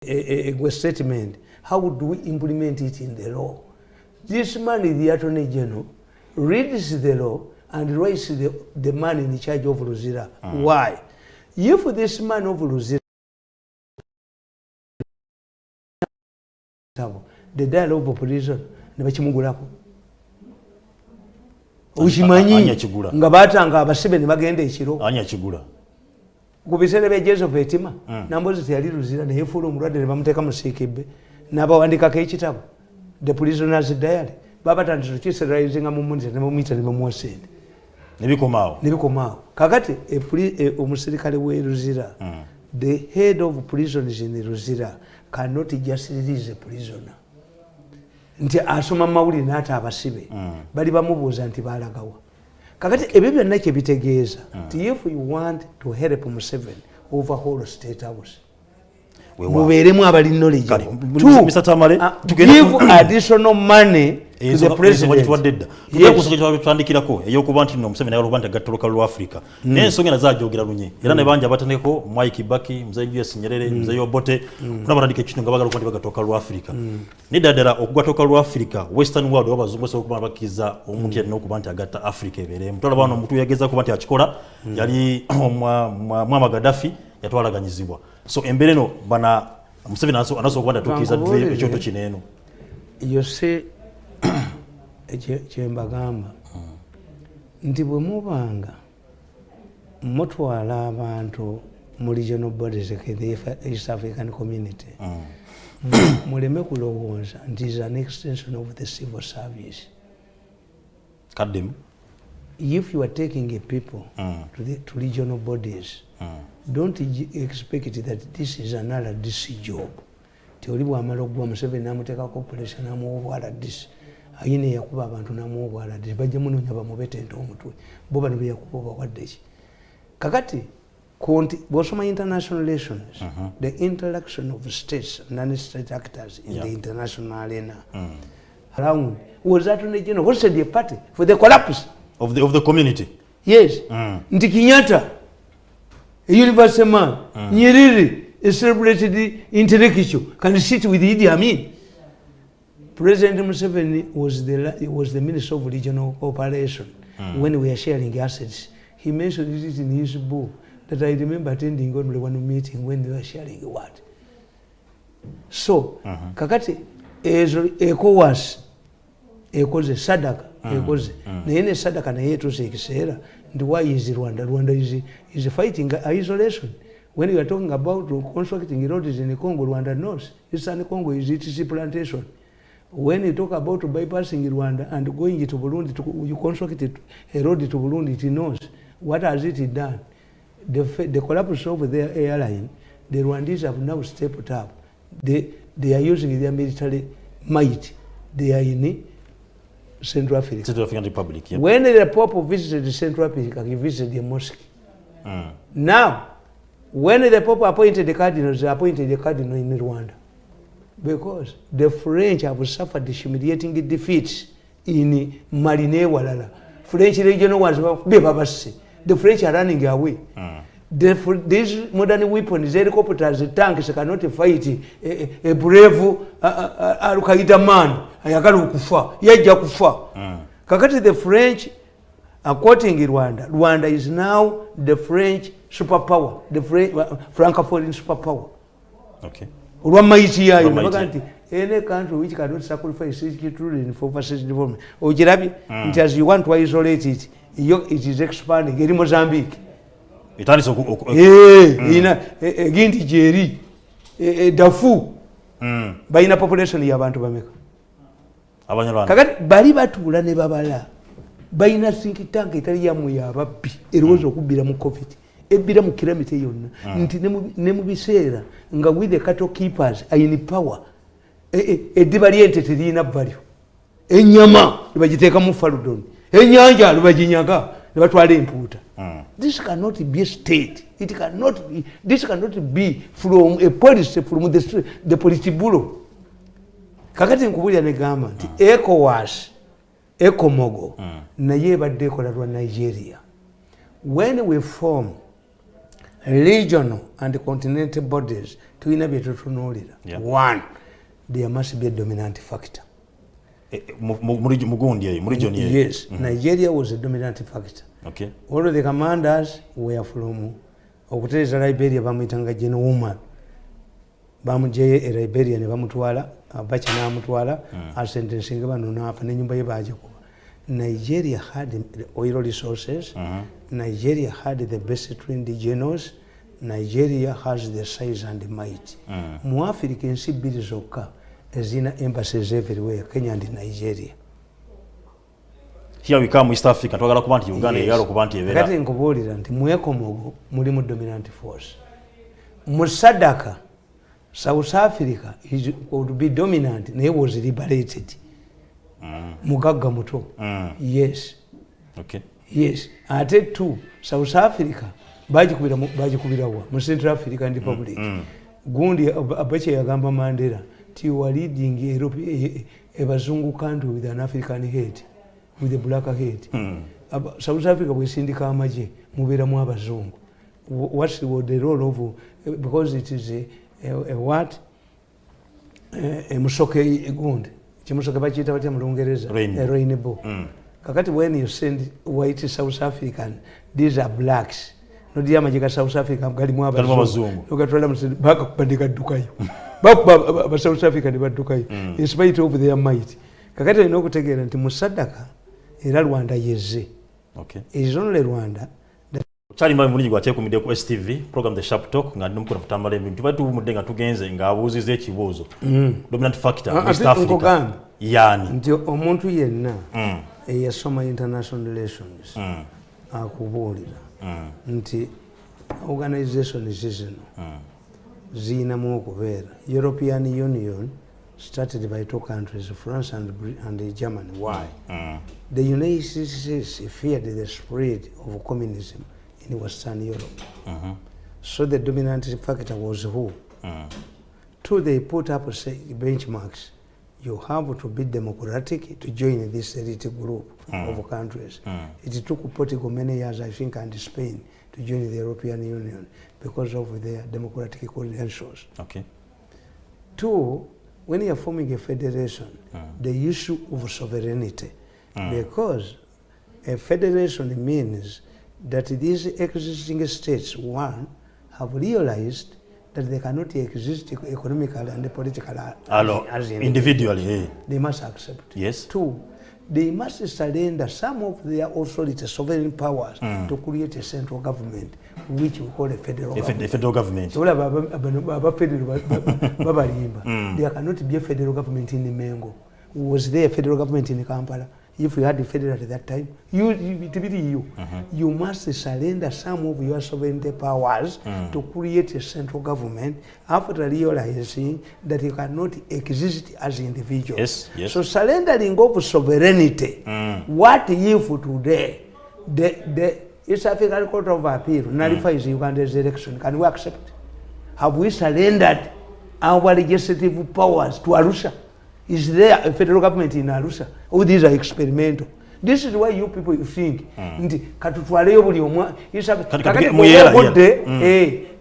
a statement. How do we implement it in the law? This man is the Attorney General, reads the law and writes the man in charge of Luzira. Why? If this man of Luzira, the dialogue of prison, nebachimugulako. Uchimanyi nga batanga abasibe ne bagenda ekiro. Anya chigula. Kubisere bejezo vetima. Nambozi teyali Luzira ne yefulu omulwadde ne bamuteka mu sikibbe. N'abawandikako ekitabo. The Prisoner's Diary. Baba tandise kiserayizinga mu munzi ne mumita ne bamuwasende. Nebikomaawo. Kakati omusirikale we Luzira, the head of prisons in Luzira cannot just release a prisoner. Nti asoma mawuli n'ata abasibe. Bali bamubuuza nti balagawa. Kakati ebyo byonna kye bitegeeza nti if you want to help Museveni overhaul State House, mubeeremu abali knowledge. Mr. Tamale, give additional money to the president. Tutandikirako eyokuba nti Museveni ayagala okuba nti agattoloka lwa Africa. N'ensonga zaajogera lunye. Era ne banja batandikeko Mwai Kibaki, Mzee Julius Nyerere, Mzee Obote, n'abatandika ekintu nga bagala okuba nti bagatoloka lwa Africa. Neddala okugatoloka lwa Africa, Western world wabazungu basobola okuba bakkiriza omuntu yenna okuba nti agatta Africa ebeeremu. Tulaba wano omuntu yageza okuba nti akikola yali Muammar Gaddafi yatwalaganyizibwa. So embere no bana Museveni anasobola okuba nti atuukiriza ekyoto kino eno. You see, kyembagamba nti bwe mubanga mutwala abantu mu regional bodies the East African community muleme kulowooza nti is an extension of the civil service. Kaddemu. If you are taking a people to regional bodies, don't expect that this is another DC job. Teoli bw'amala ogwa Museveni n'amuteekako operation n'amuwa RDC. Ayine yakuba abantu n'amuwa RDC. Bajja munoonya bamubetente omutwe. Bo bano be yakuba bawadde ki. Kakati bw'osoma international relations, the interaction of states and non-state actors in the international arena around was Attorney General. What said the party for the collapse of the community? Yes. Nti Kenyatta, a universal man, Nyerere, a celebrated intellectual, can sit with Idi Amin. President Museveni was the Minister of Regional Cooperation when we were sharing assets. He mentioned it in his book that I remember attending only one meeting when they were sharing what. So, kakati ECOWAS ekoze sadaka ekoze nene sadaka na yetu sekisera and why is Rwanda is fighting isolation. When you are talking about constructing roads in the Congo, Rwanda knows. Eastern Congo is its plantation. When you talk about bypassing Rwanda and going to Burundi, you construct a road to Burundi, it knows. What has it done? The collapse of their airline, the Rwandese have now stepped up. They are using their military might. They are in Central African Republic. Yep. When the Pope visited Central Africa, he visited the mosque. Now, when the Pope appointed the cardinals, they appointed the cardinal in Rwanda. Because the French have suffered humiliating defeats in Marine Walala. French regional ones, the French are running away. These modern weapons, helicopters, tanks cannot fight a brave Al-Qaeda man. Ayagalu kufa, yaja kufa. Kakati the French are quoting Rwanda. Rwanda is now the French superpower, the Francophone superpower. Okay. Any country which cannot sacrifice its children for overseas development. Ojirabi, as you want to isolate it, it is expanding. In Mozambique. Ginti Jerry, Dafu, by in a population yabantu bameka. Kakati bali batuula ne babala. Bayina think tank etali yamu yababbi erozo okubira mu COVID. Ebira mu kilomita yonna. Nti ne mu biseera nga with the cattle keepers are in power. Eddiba lyente terina value. Ennyama libagiteeka mu faludoni. Ennyanja libajinyaga ne batwala empuuta. This cannot be a state. This cannot be from a policy from the Politburo. Kakati nkubulya ne gamba nti ECOWAS, ECOMOGO, naye ebadde ekola lwa Nigeria. When we form regional and continental bodies tulina bye tutunuulira. One, there must be a dominant factor. Mugundi eyo, mu region eyo. Yes, Nigeria was a dominant factor. Okay. All of the commanders were from okutereeza Liberia bamuyitanga General Woman. Bamugyeyo e Liberia ne bamutwala, Abacha n'amutwala, asentensinga bano n'afa n'ennyumba ye baagikuba. Nigeria had the oil resources, Nigeria had the best trained generals, Nigeria has the size and the might. Mu Africa ensi bbiri zokka ezina embassies everywhere, Kenya and Nigeria. Here we come East Africa, twagala kuba nti Uganda yalo kuba nti ebeera. Kati nkubuulira nti mwekomogo mulimu dominant force. Mu Sadaka, South Africa would be dominant, naye was liberated. Mugagga muto. Yes. Okay. Yes. Ate two, South Africa bagikubira wa mu Central African Republic. Gundi Abacha yagamba Mandela ti you are leading Europe a bazungu country with an African head, with a black head. South Africa bwesindika amaje mubeeramu abazungu. What's the role of, because it is a what? A musoke gundi. Chimusoke bachita batya mu Lungereza. A rainbow. Kakati when you send white South African, these are blacks. No dia majika South Africa galimu abazungu. Ukatwala musindi baka kubandika dukayo. Ba South Africa ne badukayo. In spite of their might. Kakati ino okutegeera nti mu Sadaka era Rwanda yeze. Okay. It is only Rwanda. Chali mba mulungi gwa cheku mideko STV program the Sharp Talk nga ndimukura Tamale bintu batu mudenga tugenze nga abuzize ekibuzo. Dominant factor East Africa. Yani nti omuntu yenna eyasoma international relations akubuulira nti organizations zino ziinamu okubeera. European Union started by two countries, France and Germany. Why? The United States feared the spread of communism in Western Europe. So the dominant factor was who? Two, they put up benchmarks. You have to be democratic to join this elite group of countries. It took Portugal many years, I think, and Spain to join the European Union because of their democratic credentials. Okay. Two, when you are forming a federation, the issue of sovereignty, because a federation means that these existing states, one, have realized that they cannot exist economically and politically as individually. They must accept. Yes. Two, they must surrender some of their authority, sovereign powers to create a central government, which we call a federal government. A federal government. There cannot be a federal government in Mengo. Was there a federal government in Kampala? If you had a federal at that time, you must surrender some of your sovereignty powers to create a central government after realizing that you cannot exist as individuals. Yes, yes. So surrendering of sovereignty, what if today the East African Court of Appeal nullifies Uganda's election? Can we accept? Have we surrendered our legislative powers to Arusha? Is there a federal government in Arusha? Oh, these are experimental. This is why you people think nti katutwaleyo buli omwa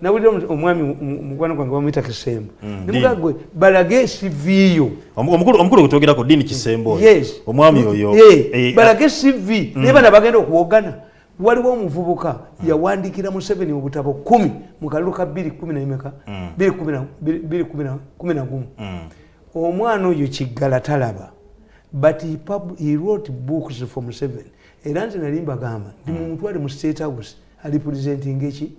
na buli omwami mugwana gwange bamuyita Kisembo nimugagwe balage CV omukulu kutogerako dini Kisembo omwami oyo balage CV neba nabagenda okuwogana. Waliwo omuvubuka yawandikira Museveni mu butabo 10 mu kalulu ka 2011 omwana oyo kiggala talaba, but he wrote books for Museveni. Era nze nali mbagamba ndi muntu ali mu State House representing eki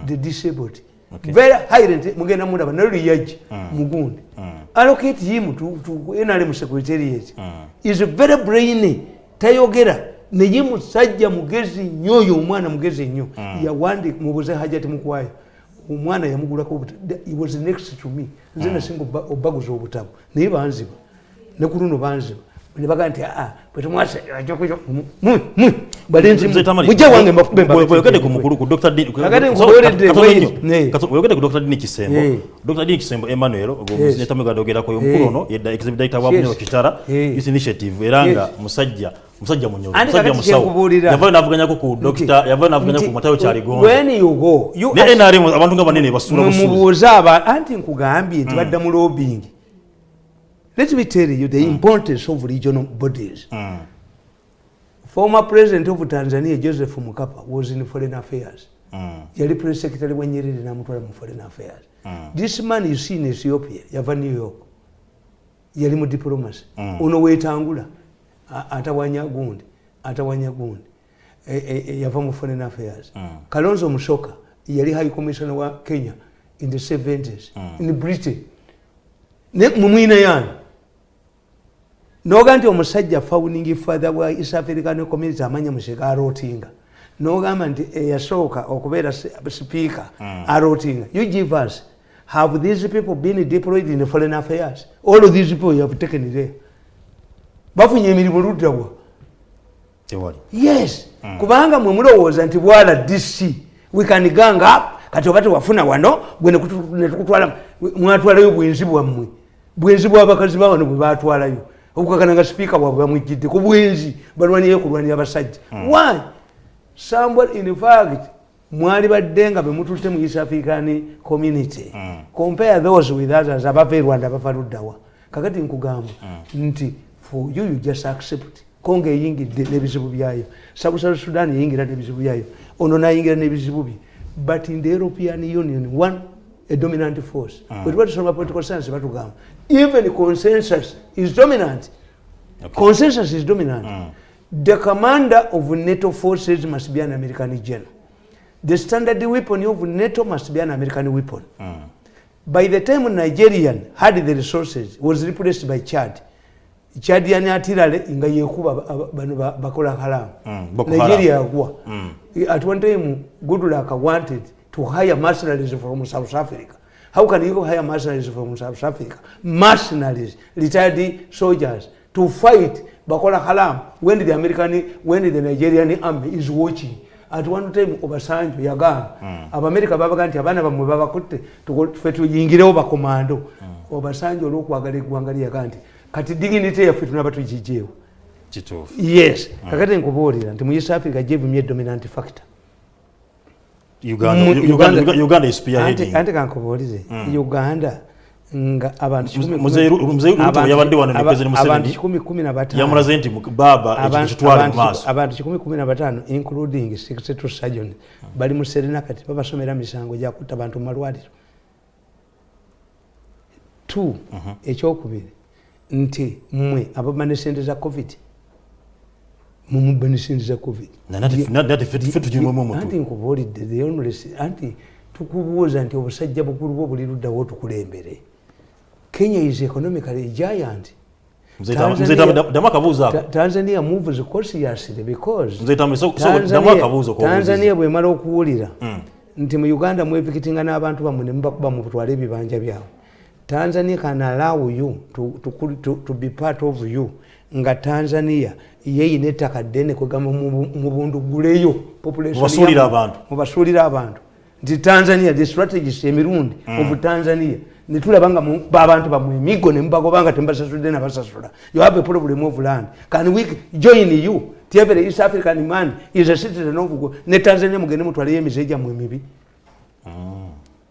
the disabled. Very high mugenda mulaba nali yaji mugundi allocate him to NRM secretariat. Is very brainy, tayogera naye musajja mugezi nnyo oyo omwana mugezi nnyo yawandika mubuze hajati mukwaya omwana yamugulako. He was next to me nze nasinga obaguza obutabo naye banziba ne ku luno banziba ne baga nti bwetumwasa ajokujo balenzi mujja wange mbakube boyogede ku mukulu ku Dr. D boyogede ku Dr. D Kisembo Dr. D Kisembo Emmanuel obuzine tamega dogera ko yomukulu no yedda executive director wa Munyo Kitara this initiative eranga musajja munyoro musajja musawo yavayo navuganya ko ku Dr. yavayo navuganya ku Matayo Chali Gonzo when you go you ne NRM abantu nga banene basula mubuuza aba anti nkugambye nti badda mu lobbying. Let me tell you the importance of regional bodies. Former President of Tanzania, Joseph Mkapa, was in foreign affairs. Yali Press Secretary wa Nyerere namutwala mu foreign affairs. This man you see in Ethiopia, yava New York. Yali mu diplomacy. Ono wetangula atawanya gundi. Yava mu foreign affairs. Kalonzo Musyoka, yali High Commissioner wa Kenya in the 70s in Britain. Ne mumwina yani. Noga nti omusajja founding father wa East African Community amanya Musheka arotinga. Nogamba nti yasooka okubeera speaker arotinga. You give us, have these people been deployed in the foreign affairs? All of these people you have taken there. Bafunye emirimu luddawa. Yes. Kubanga mwe mulowooza nti bwala DC we can gang up kati obate wafuna wano gwene kutwala mwatwalayo bwenzi bwammwe. Bwenzi bw'abakazi bawano bwe batwalayo. Okukakananga speaker bwabwe bamwijjidde ku bwenzi balwanyeyo kulwanira abasajja. Why? Somewhere in fact mwali badde nga bemututte mu East African Community. Compare those with others abava Rwanda abava luddawa. Kakati nkugamba nti for you just accept Kongo eyingidde n'ebizibu byayo. South Sudan eyingira n'ebizibu byayo. Ono n'ayingira n'ebizibu bye. But in the European Union, a dominant force. But what is our political science? Even consensus is dominant. Okay. Consensus is dominant. The commander of NATO forces must be an American general. The standard weapon of NATO must be an American weapon. By the time Nigerian had the resources, was replaced by Chad. Chadian atirale inga yekuba bakola haram. Nigeria agwa. At one time, Goodluck wanted to hire mercenaries from South Africa. How can you hire mercenaries from South Africa? Mercenaries, retired soldiers, to fight Bakola Haram when the Nigerian army is watching. At one time, Obasanjo, Yagan, America Babaganti, Abana Babakutte, to Yingiro Bakomando, Obasanjo, Lokwagari, Wangari Yaganti. Kati dignity of it never to GJ. Yes, Kakaten Kubori, and to East Africa gave me a dominant factor. Uganda is spearheading. Uganda abantu 15 including 62 surgeons bali mu Serena kati babasomera misango gya kutta abantu malwaliro 2 ekyokubiri nti mwe abamane sente za covid mumubane sente za covid anti nkubuulidde the homeless anti tukubuuza nti obusajja bukulu bwo buli luddawo tukulembere. Kenya is economically giant. Tanzania moves cautiously because Tanzania bwe mala okuwulira nti mu Uganda mwevikitinga n'abantu bamwe ne mubakuba mu butwala ebibanja byabwe. Tanzania can allow you to be part of you. Nga Tanzania yeyina ettaka ddene kwegamba mu bunduguleyo population mubasuulira abantu nti Tanzania the strategist emirundi of Tanzania netulabanga abantu bamwe emigo ne mbagobanga tembasasudde nabasasula. You have a problem of land. Can we join you? Every East African man is a citizen of ne Tanzania mugende mutwale emizeja mu mibi.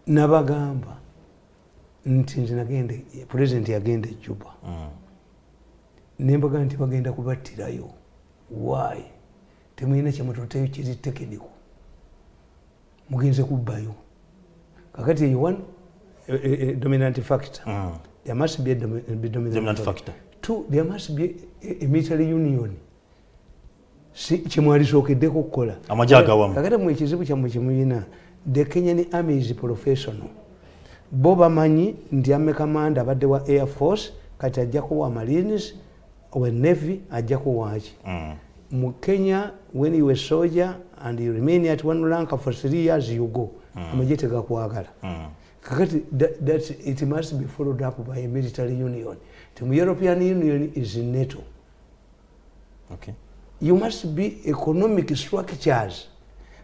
Nabagamba nti nagende president yagende Juba. Nembaga nti bagenda kubattirayo. Why? Temuyina kyemutoteyo kiri technical. Mugenze kubbayo. Kakati you want a dominant factor. There must be a dominant factor. 2, there must be a military union. Chimwalisookeddeko okukola. Amajaga wamu. Kakati mu ekizibu kyammwe kimuyina. The Kenyan army is professional. Bo bamanyi nti amme commander abadde wa Air Force kati ajjako wa Marines or Navy ajjako waki. Mu Kenya, when you were a soldier and you remain at one rank for 3 years, you go. Amajete gakwagala. Kakati that it must be followed up by a military union. The European Union is in NATO. Okay. You must be economic structures.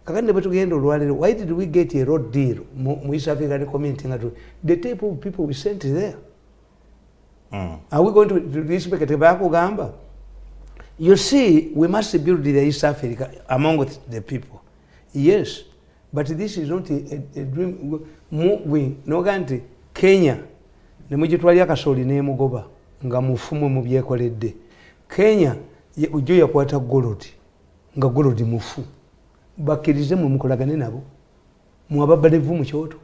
Kakande batugenda olwalero, why did we get a road deal mu East African community ngatu the type of people we sent there? Are we going to respect Gamba? You see, we must build the East Africa among the people. Yes, but this is not a dream. We no ganti Kenya ne mujitwali akasoli ne mugoba nga mufumu mu byekoledde. Kenya ujjo yakwata golodi nga golodi mufu. Bakirize mu mukolagane nabo. Mu ababalevu mu kyoto.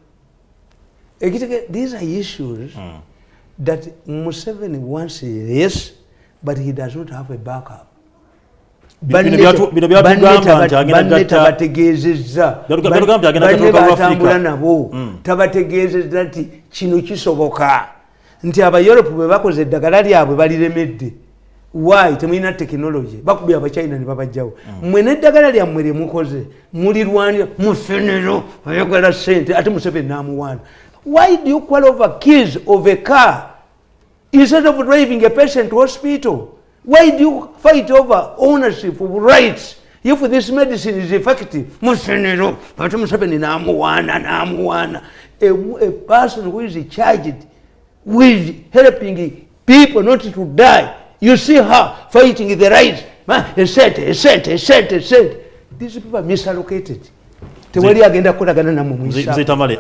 These are issues that Museveni wants, yes, but he does not have a backup. Batambula nabo tabategeezezza nti kino kisoboka nti Abaeurope bwe bakoze eddagala lyabwe baliremedde. Why? Temulina technology. Bakubye Abachina ne babajjawo. Mmwe n'eddagala lyammwe lye mukoze mulirwanira mufenero ayagala ssente ate Museveni n'amuwaana. Why do you call over keys of a car instead of driving a patient to hospital? Why do you fight over ownership of rights if this medicine is effective? Museveni n'amuwaana. A person who is charged with helping people not to die, you see her fighting the rights. A cent. These people are misallocated. Tewali agenda kukolagana namwe mu East Africa. Tamale,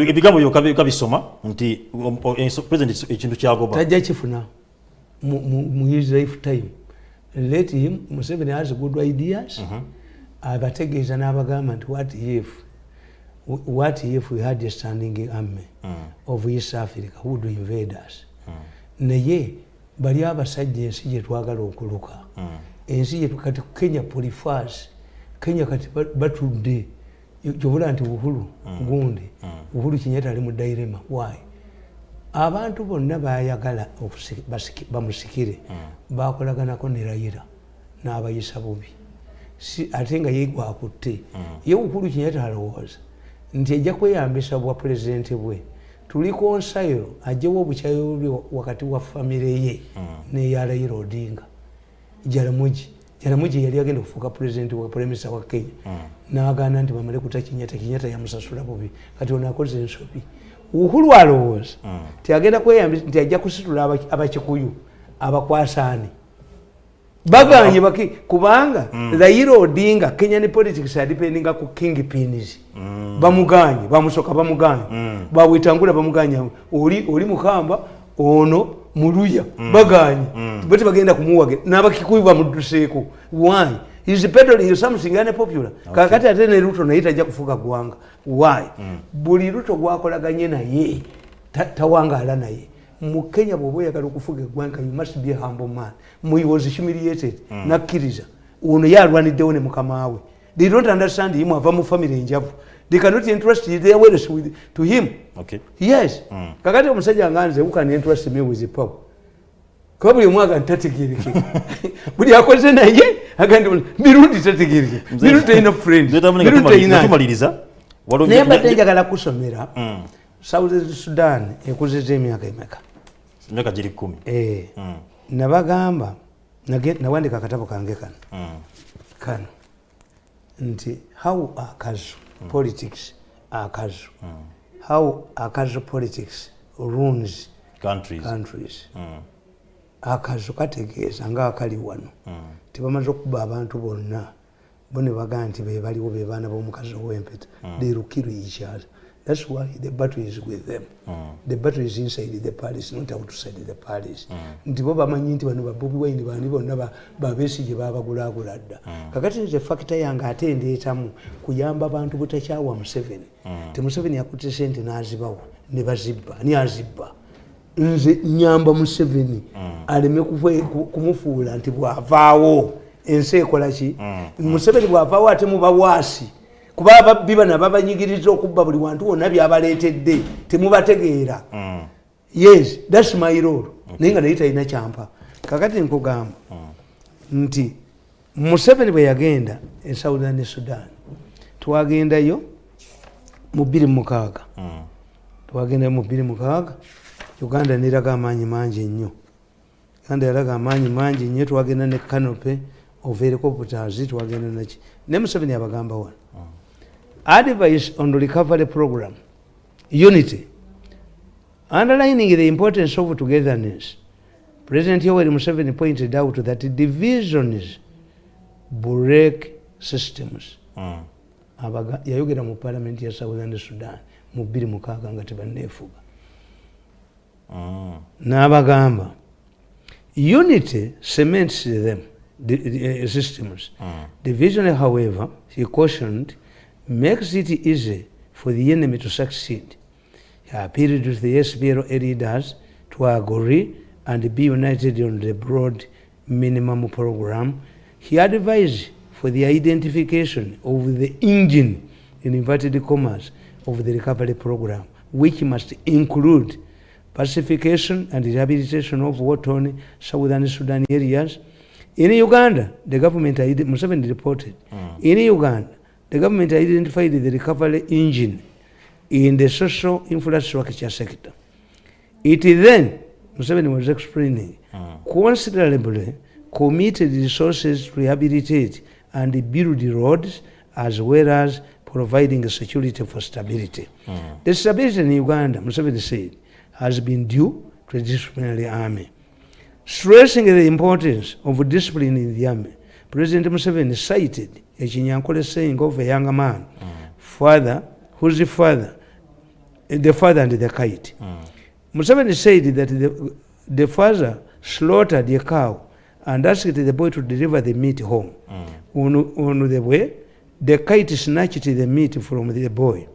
ebigambo byo kabisoma nti president ekintu kyagoba. Tajja kifuna mu his lifetime. Let him, Museveni has good ideas. Abategeeza n'abagamba nti what if we had a standing army of East Africa who would invade us? Naye bali abasajja ensi gye twagala okuluka. Ensi gye kati Kenya prefers. Kenya kati batudde. Jobula nti Uhuru gundi. Uhuru Kenyatta ali mu dilemma. Why? Abantu bonna bayagala bamusikire. Bakolaganako ne Raila n'abayisa bubi. Ate nga yeegwa akutte. Ye Uhuru Kenyatta alowooza nti ejja kweyambisa bwa pulezidenti bwe. Tuliko nsayiro ajjewo obukyayo wakati wa famire ye ne Raila Odinga. Jaramogi yali agenda kufuuka pulezidenti wa premesa wa Kenya. N'agaana nti bamale kuta Kenyatta yamusasula bubi. Kati ono akoze ensobi. Uhuru alowooza nti agenda kweyambisa nti ajja kusitula Abakikuyu Abakwasaani. Baganye kubanga Raila Odinga Kenya ne politics adipendinga ku kingpins. Bamuganye, bamusoka bamuganye. Bawitangula bamuganye. Oli Mukamba ono Muluya baganye. Bati bagenda kumuwage n'Abakikuyu bamuduseeko. Why? Is peddling something unpopular. Kakati ate ne Ruto naye tajja kufuga gwanga. Why? Buli Ruto gwakolaganye naye tawangaala naye. Mu Kenya bw'oba oyagala okufuga eggwanga, you must be a humble man. He was humiliated. Nakkiriza. Ono yalwaniddewo ne mukama we. They don't understand him. Ava mu family enjavu. They cannot entrust their wealth to him. Okay. Yes. Kakati omusajja nganze, who can entrust me with the power? Kwa buli mwaga ntategeereke. Buli akoze naye agandi Mirundi tategeereke. Mirundi tayina friends. Mirundi tayina. Tumaliriza. Naye mbadde njagala kusomera. South Sudan ekuzizza emyaka emeka. Emyaka giri 10. Nabagamba nawandika akatabo kange kano nti how akazu politics akazu how akazu politics ruins countries. Akazu kategeeza nga akali wano tebamaze okuba abantu bonna bone bagaa nti be baliwo be baana b'omukazi ow'empeta. They will kill each other. That's why the battle is with them. The battle is inside the palace, not outside the palace. Nti bo bamanyi nti bano Bobi Wine bani bonna Besigye babagulaagula dda. Kakati nze factor yange ate endeetamu kuyamba abantu butakyawa Museveni. Ti Museveni yakutte ssente n'azibawa ne bazibba. Ani azibba? Nze nyamba Museveni aleme kumufuula nti bw'avaawo ensi ekola ki? Museveni bw'avaawo ate mubawaasi. Kuba ababbi babanyigiriza okubba buli wantu wonna byabaleetedde temubategeera. Yes, that's my role. Naye nga naye talina kyampa. Kakati nkugamba nti Museveni bwe yagenda e Southern Sudan twagendayo mu 2006. Twagendayo mu 2006. Uganda neraga amaanyi mangi nnyo. Uganda yalaga amaanyi mangi nnyo. Twagenda ne Kanope of helicopters twagenda naki ne Museveni abagamba wano advice on the recovery program unity underlining the importance of togetherness. President Yoweri Museveni pointed out that divisions break systems. Yayogera mu parliament ya Southern Sudan mu 2006 nga tebanneefuga n'abagamba unity cements them the systems. Division, however, he cautioned, makes it easy for the enemy to succeed. He appealed to the SPLA leaders to agree and be united on the broad minimum program. He advised for the identification of the engine, in inverted commas, of the recovery program, which must include pacification and rehabilitation of war-torn Southern Sudan areas. In Uganda, the government, Museveni reported, in Uganda, the government identified the recovery engine in the social infrastructure sector. It then, Museveni was explaining, considerably committed resources to rehabilitate and build roads as well as providing security for stability. The stability in Uganda, Museveni said, has been due to the disciplinary army. Stressing the importance of discipline in the army, President Museveni cited a Kinyankole saying of a young man, who's the father and the kite. Museveni said that the father slaughtered a cow and asked the boy to deliver the meat home. On the way, the kite snatched the meat from the boy.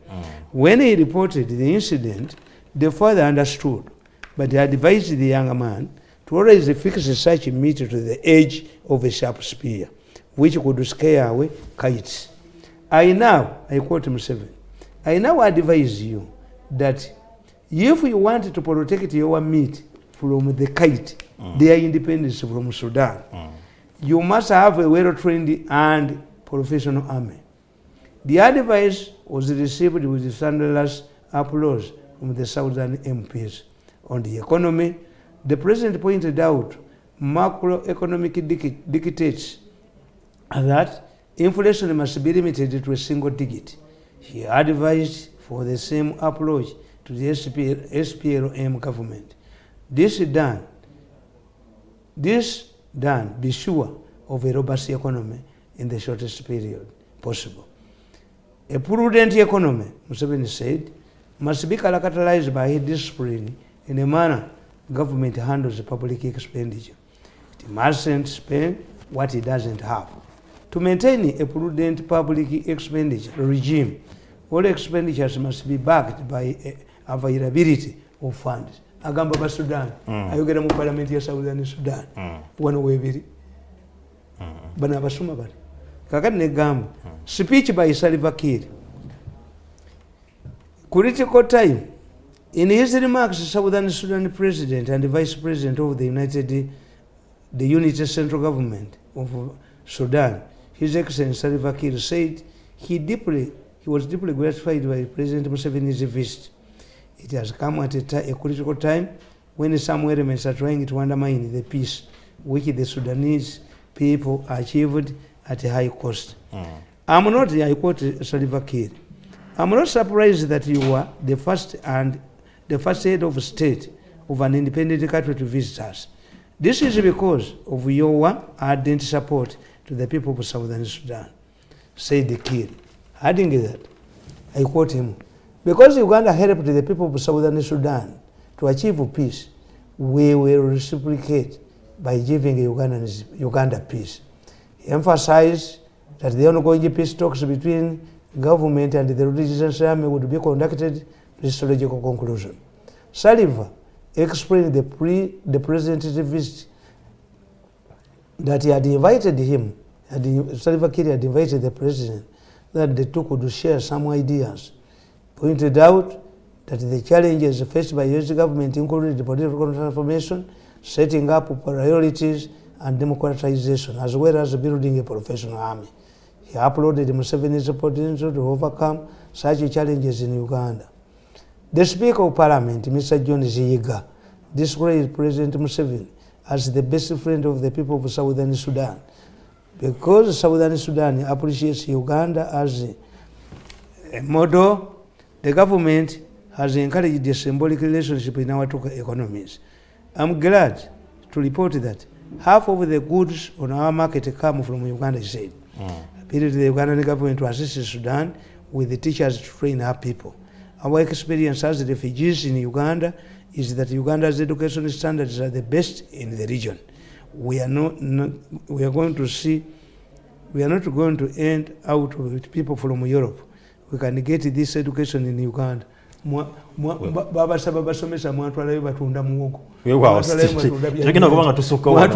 When he reported the incident, the father understood, but he advised the young man to always fix such meat to the edge of a sharp spear, which could scare away kites. I quote Museveni, I now advise you that if you want to protect your meat from the kite, their independence from Sudan, you must have a well-trained and professional army. The advice was received with thunderous applause from the Southern MPs. On the economy, the president pointed out macroeconomic dictates that inflation must be limited to a single digit. He advised for the same approach to the SPLM government. This done, be sure of a robust economy in the shortest period possible. A prudent economy, Museveni said, must be characterized by discipline in a manner government handles public expenditure. It mustn't spend what it doesn't have. To maintain a prudent public expenditure regime, all expenditures must be backed by availability of funds. Agamba ba Sudan, ayogera mu parliament ya Southern Sudan, wano webiri. Bana abasoma bali. Kakati ne gamba, speech by Salva Kiir. Critical time. In his remarks, Southern Sudan President and Vice President of the Unity Central Government of Sudan, His Excellency Salva Kiir, said he was deeply gratified by President Museveni's visit. It has come at a critical time when some elements are trying to undermine the peace which the Sudanese people achieved at a high cost. I quote Salva Kiir, I'm not surprised that you are the first head of state of an independent country to visit us. This is because of your ardent support to the people of Southern Sudan, said the Kiir. Adding that, I quote him, because Uganda helped the people of Southern Sudan to achieve peace, we will reciprocate by giving Uganda peace. He emphasized that the ongoing peace talks between government and the resistance army would be conducted to this logical conclusion. Salva explained the president's visit that he had invited him, Salva Kiir had invited the president that the two could share some ideas. Pointed out that the challenges faced by US government included political transformation, setting up priorities and democratization, as well as building a professional army. He applauded Museveni's potential to overcome such challenges in Uganda. The Speaker of Parliament, Mr. John Ziyiga, described President Museveni as the best friend of the people of Southern Sudan. because Southern Sudan appreciates Uganda as a model, the government has encouraged a symbolic relationship in our two economies. I'm glad to report that half of the goods on our market come from Uganda, he said. Appealed to the Ugandan government to assist Sudan with the teachers to train our people. Our experience as refugees in Uganda is that Uganda's education standards are the best in the region. We are not going to end out with people from Europe. We can get this education in Uganda. Baba saba basomesa mwatwalayo batunda muwogo. Tegena kubanga tusukka wa.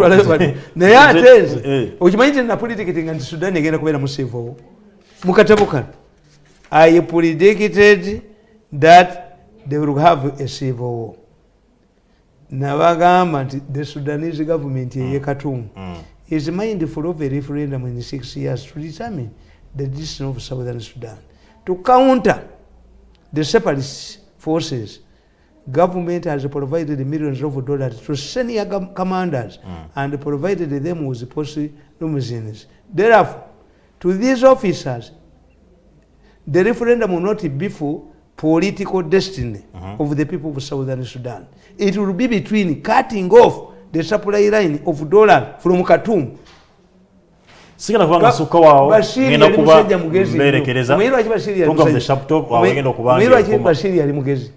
Naye ateze. Okimanyi na politics nga nti Sudan egenda kubeera mu civil war. Mukatabuka. I predicted that they will have a civil war. Nabagamba nti the Sudanese government ye Khartoum is mindful of a referendum in 6 years to determine the decision of Southern Sudan. To counter the separatist forces, government has provided millions of dollars to senior commanders and provided them with post limousines. Therefore, to these officers, the referendum will not be for political destiny of the people of Southern Sudan. It will be between cutting off the supply line of dollars from Khartoum. Sigala kubanga suka wao ngenda kuba mberekereza program the sharp talk wa wengenda okubanga Bashiri ali mugezi.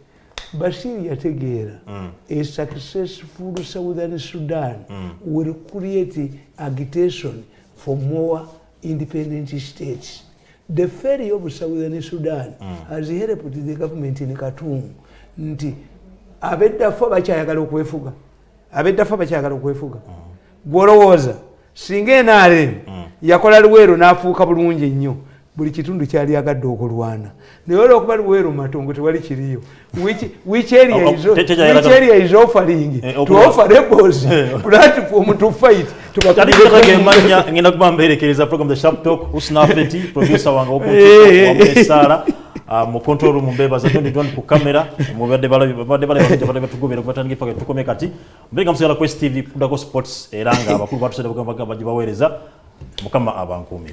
Bashiri yategeera a successful Southern Sudan will create agitation for more independent states. The failure of Southern Sudan has helped the government in Khartoum nti abedda fo bakyayagala okwefuga gwolowooza singa enaale yakola luweero n'afuuka bulungi ennyo buli kitundu kyali agadde okulwana naye olwokuba luweero matongo tewali kiriyo which area is offering to offer rebels platform to fight tubagemanya ngenda kuba mberekereza program the sharp talk usnafeti producer wange okumesala mu control room mbebaza ndi ku camera mu badde bala tugobera kubatange paka tukome kati mbega musala Quest TV kudako sports eranga abakulu batusede bagamba bajibawereza mukama abankumi.